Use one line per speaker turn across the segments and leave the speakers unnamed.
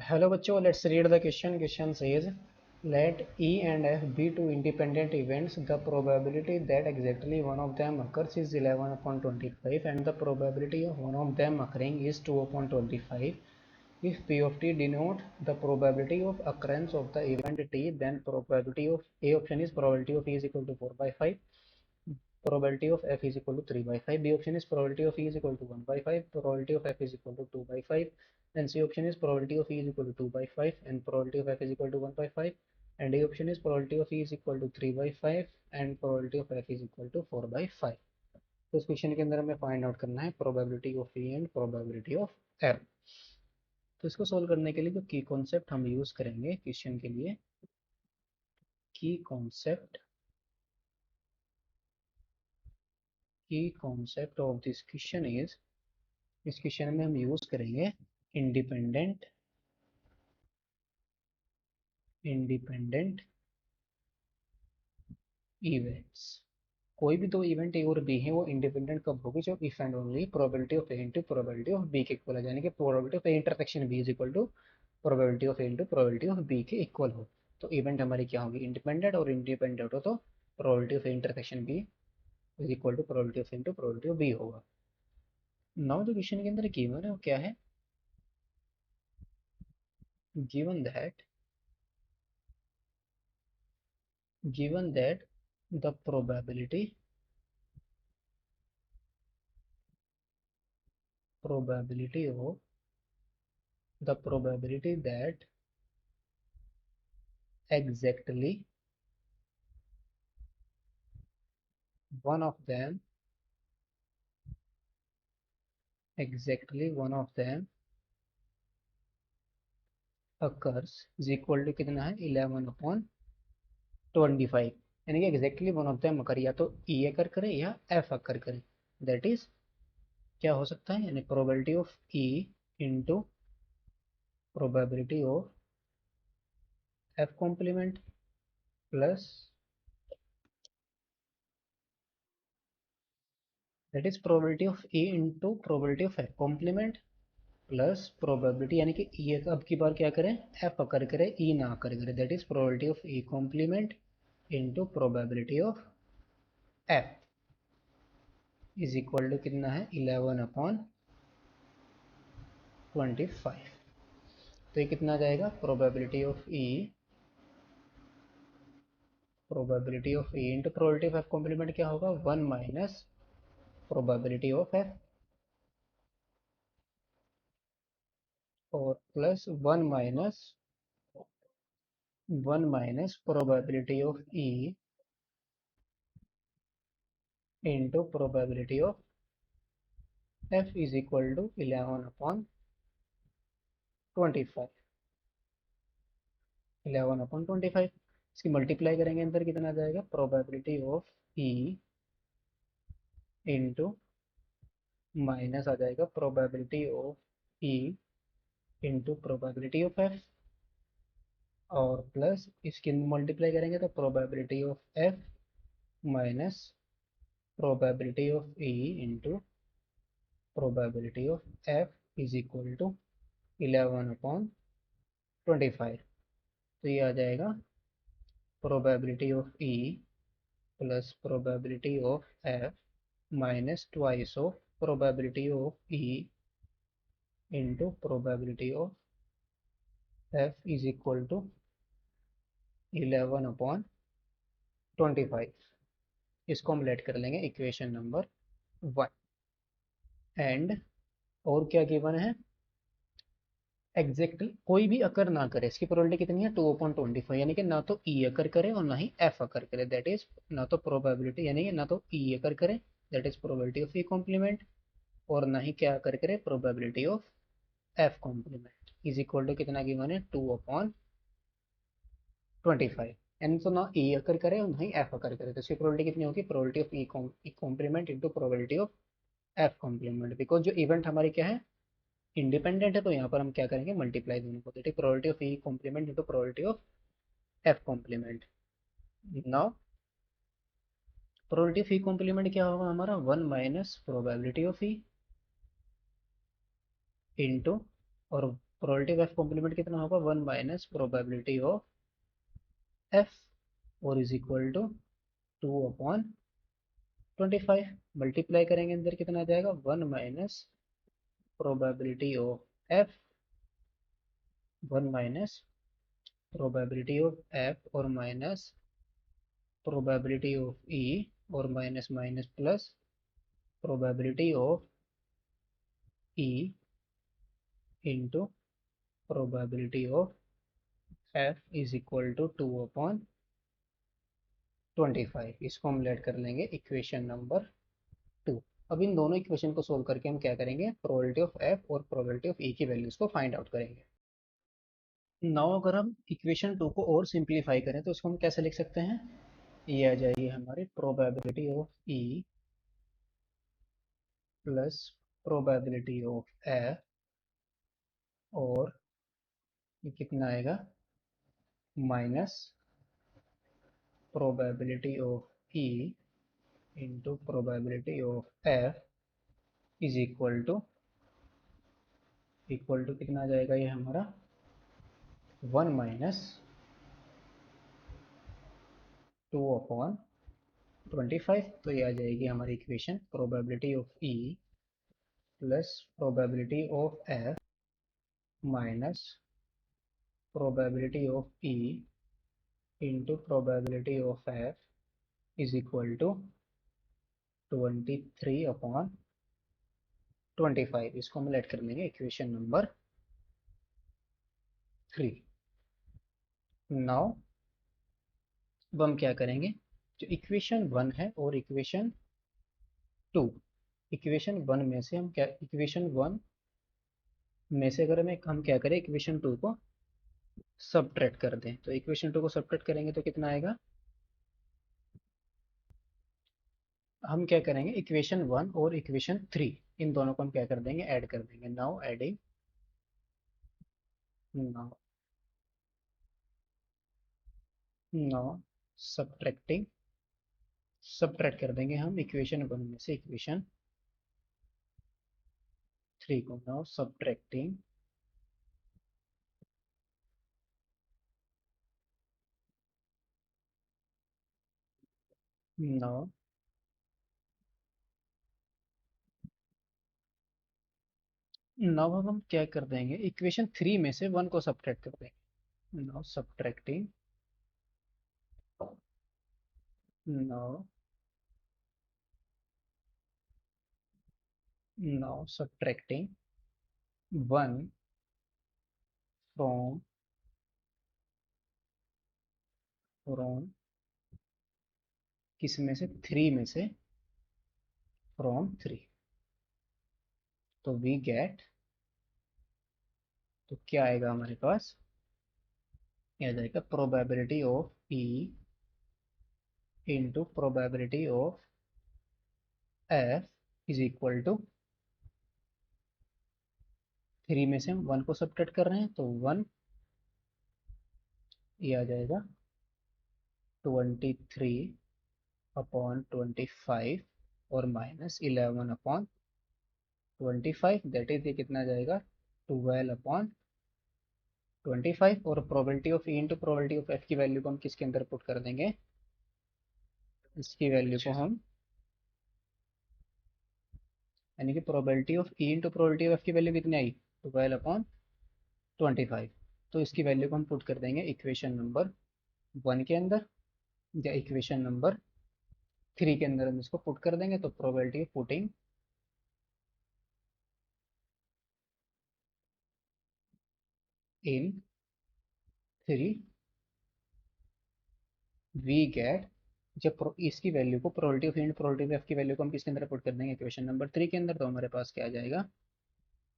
Hello bachcho, let's read the question. Question says, let E and F be two independent events. The probability that exactly one of them occurs is 11 upon 25 and the probability of one of them occurring is 2 upon 25. If P of T denote the probability of occurrence of the event T, then probability of A option is probability of E is equal to 4 by 5. Probability of f is equal to 3 by 5. B option is probability of E is equal to 1 by 5. Probability of f is equal to 2 by 5. And C option is probability of E is equal to 2 by 5 and probability of f is equal to 1 by 5. And D option is probability of E is equal to 3 by 5 and probability of f is equal to 4 by 5. तो इस question के अंदर हमें find out करना है probability of E and probability of F. तो इसको solve करने के लिए जो की कॉन्सेप्ट हम यूज करेंगे क्वेश्चन के लिए, की concept of this question is, इस क्वेश्चन में हम यूज करेंगे इंडिपेंडेंट इवेंट्स। कोई भी दो इवेंट ए और बी है वो इंडिपेंडेंट कब होगी, जब if and only probability of A into probability of B के इक्वल हो, यानी कि probability of A intersection B is equal to probability of A into probability of B के इक्वल हो। तो इवेंट हमारी क्या होगी, इंडिपेंडेंट, और इंडिपेंडेंट हो तो probability of A intersection B is equal to probability of A into probability of B होगा। नाउ जो क्वेश्चन के अंदर गिवन है वो क्या है, given that the probability of the probability that exactly one of them occurs is equal to कितना है 11 upon 25, यानी कि एग्जैक्टली वन ऑफ देम अकर, या तो ई अकर करे या एफ अकर करे। दैट इज क्या हो सकता है, यानी probability of E into probability of F complement plus, that is probability of E into probability of F complement plus probability, यानी कि ई अब की बार क्या करें, एफ अकर करे ई ना अकर करे, that is probability of E complement into probability of F is equal to कितना है 11 अपॉन 25। तो ये कितना आ जाएगा, probability of E into probability of F complement क्या होगा, 1 माइनस प्रोबेबिलिटी ऑफ एफ और plus 1 minus probability of E into probability of F is equal to 11 upon 25। 11/25 इसकी मल्टीप्लाई करेंगे अंदर कितना आ जाएगा, probability of E into minus आ जाएगा probability of E into probability of F और प्लस इसकी मल्टीप्लाई करेंगे तो probability of F minus probability of E into probability of F is equal to 11/25। तो ये आ जाएगा probability of E plus probability of F minus twice of probability of E into probability of F is equal to 11/25। इसको हम late कर लेंगे equation number 1। And और क्या गिवन है, एग्जैक्टली कोई भी अकर ना करे, इसकी प्रोबेबिलिटी कितनी है 2/25, यानी कि ना तो ई अकर करे और ना ही एफ अकर करे, दैट इज ना तो प्रोबेबिलिटी, यानी कि ना तो ई अकर करे that is probability of E complement और ना ही क्या अकर करे probability of F complement is equal to कितना गिवन है 2/25, यानी तो ना ई अकर करे और ना ही एफ अकर करे, तो इसकी प्रोबेबिलिटी कितनी होगी, probability of E complement into probability of F complement. Because जो इवेंट हमारी क्या है, इंडिपेंडेंट है, तो यहाँ पर हम क्या करेंगे मल्टीप्लाई दोनों को, ठीक probability of E complement into probability of F complement. Now probability of E complement क्या होगा हमारा, 1 minus probability of E into, और प्रोबेबिलिटी ऑफ एफ कॉम्प्लीमेंट कितना होगा, 1 माइनस प्रोबेबिलिटी ऑफ एफ और इज इक्वल टू 2/25। मल्टीप्लाई करेंगे अंदर कितना आ जाएगा, 1 minus probability of F, 1 minus probability of F और माइनस प्रोबेबिलिटी ऑफ ई और minus minus plus probability of E into probability of F is equal to 2/25। इसको हम लेट कर लेंगे इक्वेशन नंबर 2। अब इन दोनों इक्वेशन को सोल्व करके हम क्या करेंगे, प्रोबेबिलिटी ऑफ एफ और प्रोबेबिलिटी ऑफ ई की वैल्यूज को फाइंड आउट करेंगे। नाउ अगर हम इक्वेशन 2 को और सिंप्लीफाई करें तो इसको हम कैसे लिख सकते हैं, ये आ जाएगी हमारी probability of E plus probability of F और ये कितना आएगा, minus probability of E into probability of F is equal to कितना आ जाएगा, ये हमारा 1 माइनस 2/25। तो ये आ जाएगी हमारी equation, probability of E plus probability of F minus probability of E into probability of F is equal to 23/25। इसको हम लेट कर लेंगे इक्वेशन नंबर 3। नाउ अब हम क्या करेंगे, जो इक्वेशन 1 है और इक्वेशन 2, इक्वेशन 1 में से हम क्या, इक्वेशन 1 में से अगर हम क्या करें, इक्वेशन 2 को सबट्रैक्ट कर दें, तो इक्वेशन 2 को सबट्रैक्ट करेंगे तो कितना आएगा, हम क्या करेंगे, इक्वेशन 1 और इक्वेशन 3 इन दोनों को हम क्या कर देंगे, ऐड कर देंगे। Now adding, now now subtracting, subtract कर देंगे हम इक्वेशन 1 में से इक्वेशन 3 को। नाउ सबट्रैक्टिंग, नाउ नाउ अब हम क्या कर देंगे, इक्वेशन 3 में से 1 को सबट्रैक्ट कर देंगे। Now subtracting, now now subtracting 1 from from किस में से, 3 में से, फ्रॉम 3, तो वी गेट, तो क्या आएगा हमारे पास, ये आ जाएगा probability of E into probability of F is equal to, 3 में से हम 1 को सबट्रैक्ट कर रहे हैं तो 1, ये आ जाएगा 23/25 और माइनस 11/25, दैट इज ये कितना जाएगा, 12/25। और probability of E into probability of F की वैल्यू को हम किसके अंदर पुट कर देंगे, इसकी वैल्यू को हम, यानी कि probability of E into probability of F की वैल्यू कितनी आई, 12/25। तो इसकी वैल्यू को हम पुट कर देंगे इक्वेशन नंबर 1 के अंदर, या इक्वेशन नंबर 3 के अंदर हम इसको पुट कर देंगे। तो probability of putting in 3 we get, जब इसकी वैल्यू को, probability of and probability of F की वैल्यू को हम किसके अंदर पुट कर देंगे, इक्वेशन नंबर 3 के अंदर, तो हमारे पास क्या आ जाएगा,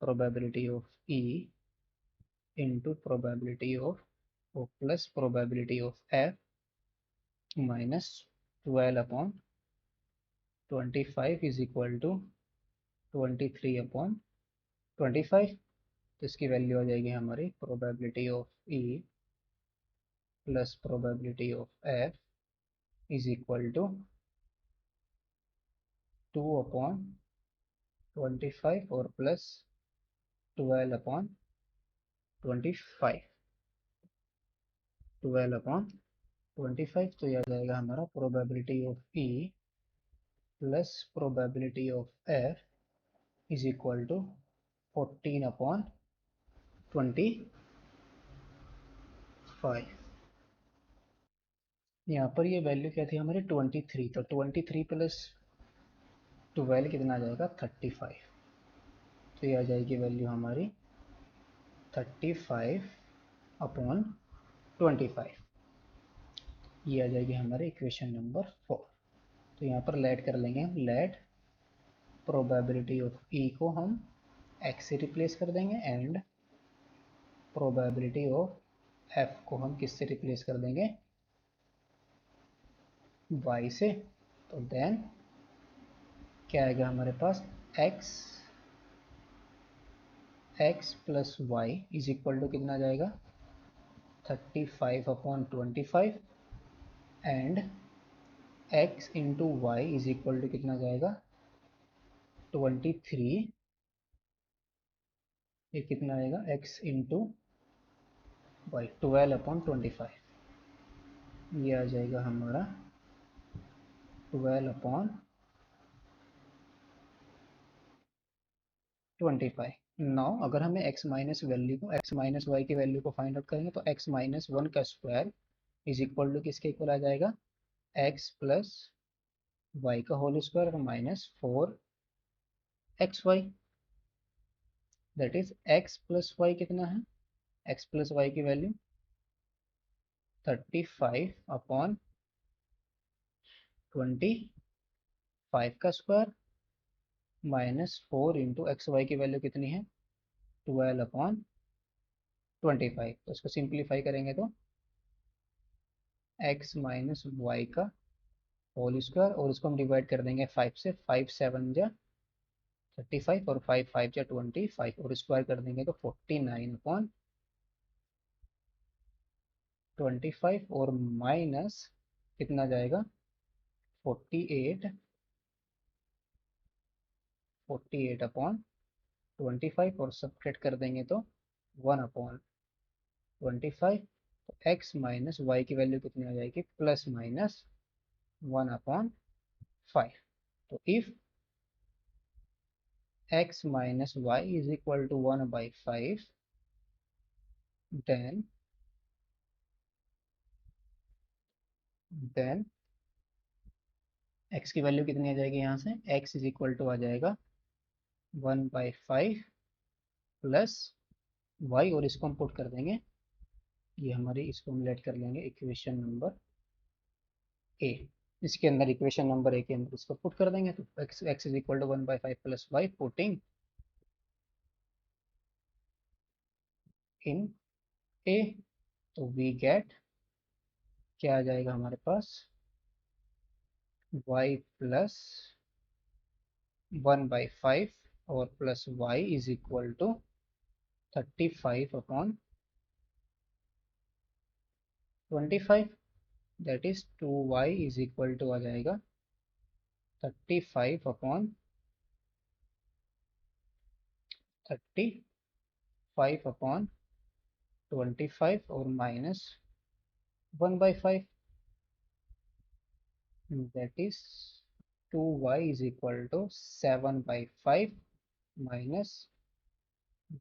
probability of E into probability of O plus probability of F minus 12/25 is equal to 23/25। तो इसकी वैल्यू आ जाएगी हमारी, probability of E plus probability of F is equal to 2/25 और प्लस 12/25। 25, 12/25, तो यह आ जाएगा हमारा probability of E plus probability of F is equal to 14/25। यहाँ पर ये वैल्यू क्या थी हमारी 23, तो 23 प्लस 12 कितना आ जाएगा 35, तो ये आ जाएगी वैल्यू हमारी 35/25, ये आ जाएगी हमारे इक्वेशन नंबर 4। तो यहाँ पर लेट कर लेंगे हम, लेट प्रोबेबिलिटी ऑफ ई को हम x से रिप्लेस कर देंगे एंड प्रोबेबिलिटी ऑफ f को हम किससे रिप्लेस कर देंगे, y से। तो देन क्या आएगा हमारे पास, x plus Y is equal to कितना जाएगा 35/25 and x into y is equal to कितना जाएगा 23, ये कितना आएगा x इंटू वाई 12/25, ये आ जाएगा हमारा 12/25। नाउ अगर हमें x माइनस वैल्यू को, x माइनस वाई की वैल्यू को फाइंड आउट करेंगे तो x माइनस 1 का स्क्वायर इज इक्वल टू किसके इक्वल आ जाएगा, x प्लस वाई का whole square minus 4xy, that is x plus y कितना है, x प्लस वाई की वैल्यू 35/25 का square minus 4 into x y की वैल्यू कितनी है 12/25, तो इसको सिंप्लीफाई करेंगे तो x माइनस वाई का होल स्क्वायर और इसको हम डिवाइड कर देंगे 5 से, 5 7 जा 35 और 5 5 जा 25 और स्क्वायर कर देंगे तो 49/25 और माइनस कितना जाएगा 48/25 और सब्ट्रैक्ट कर देंगे तो 1/25, तो x माइनस वाई की वैल्यू कितनी आ जाएगी प्लस माइनस 1/5। तो if x minus y is equal to 1/5, then x की वैल्यू कितनी आ जाएगी, यहाँ से x इज इक्वल टू आ जाएगा 1/5 प्लस y और इसको हम पुट कर देंगे, ये हमारी, इसको हम लेट कर लेंगे इक्वेशन नंबर ए, इसके अंदर इक्वेशन नंबर ए के अंदर इसको पुट कर देंगे तो x is equal to 1/5 plus y putting in A, तो वी गेट क्या आ जाएगा हमारे पास y प्लस 1/5 और plus y is equal to 35/25, that is 2y is equal to आ जाएगा 35/25 और minus 1/5, that is 2y is equal to 7/5 minus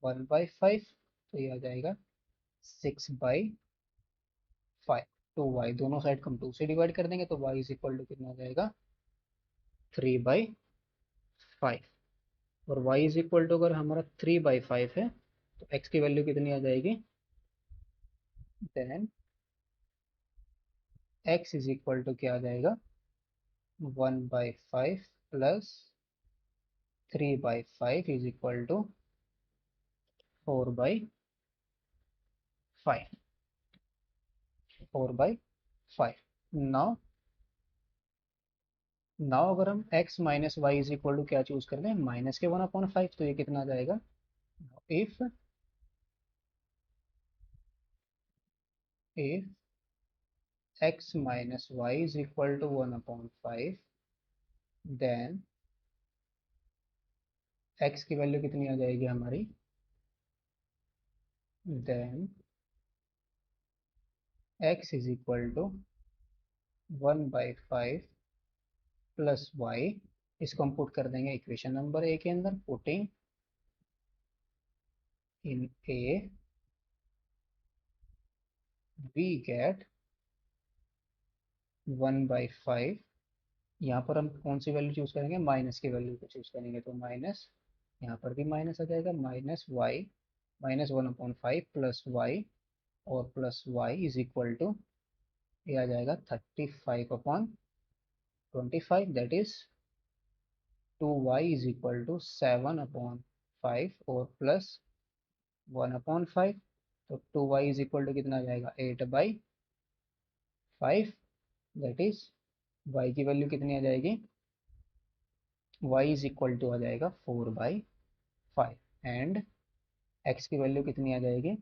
1/5, तो ये आ जाएगा 6/5। 2y दोनों साइड को हम 2 से डिवाइड कर देंगे तो y इज इक्वल टू कितना आ जाएगा 3/5, और y इज इक्वल टू अगर हमारा 3/5 है तो x की वैल्यू कितनी आ जाएगी, then x is equal to क्या आ जाएगा 1/5 plus 3/5 is equal to 4/5, 4/5। Now अगर हम x minus y is equal to क्या चूज कर लें, माइनस के 1/5, तो ये कितना आ जाएगा, if x minus y is equal to 1/5, then x की वैल्यू कितनी आ जाएगी हमारी then x is equal to 1/5 plus y, इसको हम पुट कर देंगे इक्वेशन नंबर ए के अंदर, putting in A we get 1/5, यहाँ पर हम कौन सी वैल्यू चूज करेंगे, माइनस की वैल्यू को चूज करेंगे, तो माइनस, यहाँ पर भी माइनस आ जाएगा, minus Y, minus 1/5 plus Y, और plus Y is equal to, ये आ जाएगा 35/25, that is 2y is equal to 7/5 और प्लस 1/5, तो 2y इज इक्वल टू कितना आ जाएगा, 8/5, दैट इज y की वैल्यू कितनी आ जाएगी, y इज इक्वल टू आ जाएगा 4/5, एंड x की वैल्यू कितनी आ जाएगी,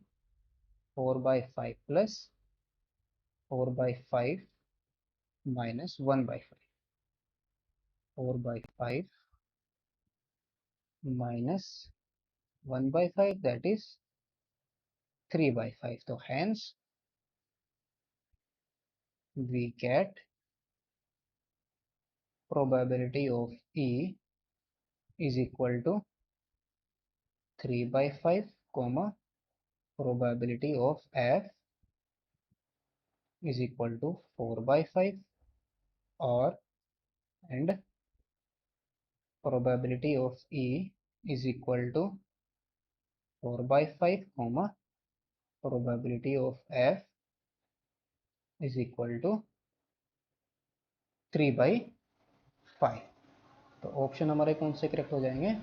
4/5 plus 4/5 minus 1/5, 4/5 minus 1/5, that is 3/5, तो hence we get probability of E is equal to 3/5, comma probability of F is equal to 4/5, or and probability of E is equal to 4/5, comma probability of F is equal to 3/5। तो option हमारे कौन से correct हो जाएंगे,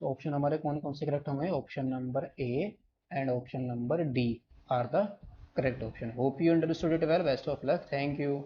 option हमारे कौन कौन से करेक्ट होंगे, option number A and option number D R the correct option. Hope you understood it well, best of luck, thank you.